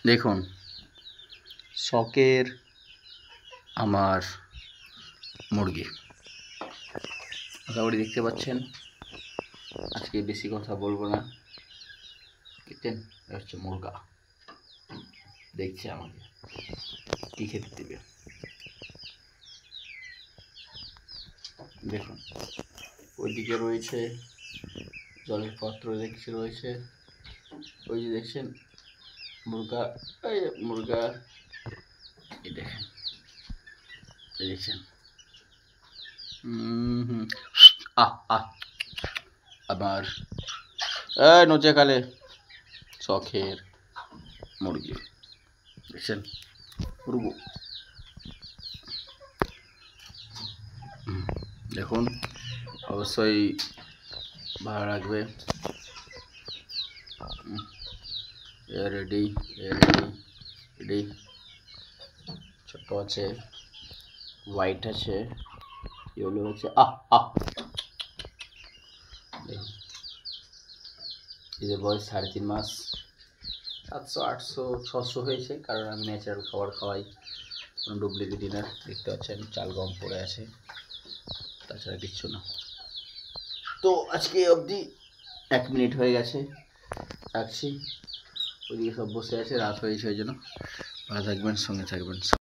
দেখুন শখের আমার মুরগি মোটামুটি দেখতে পাচ্ছেন। আজকে বেশি কথা বলবো না, দেখছেন হচ্ছে মুরগা দেখছে আমাকে কি খেতে দেবে। দেখুন ওইদিকে রয়েছে জলের পাত্র দেখছি রয়েছে, ওই যে দেখছেন মুরগা, এই মুরগা এই দেখেন দেখছেন। আমার নচে কালে শখের মুরগি দেখছেন মুরগু। দেখুন অবশ্যই ভালো লাগবে। রেডি রেডি ছোট আছে, হোয়াইট আছে, ইয়েলো আছে। এদের বয়স 3.5 মাস। 700 800 600 হয়েছে, কারণ আমি ন্যাচারাল খাবার খাওয়াই, কোনো ডুপ্লিকেট না। দেখতে পাচ্ছেন চাল গম পড়ে আছে, তাছাড়া কিচ্ছু না। তো আজকে অবধি 1 মিনিট হয়ে গেছে, রাখছি। ওইদিকে সব বসে আছে, রাত হয়েছে, ওই জন্য ভালো থাকবেন, সঙ্গে থাকবেন।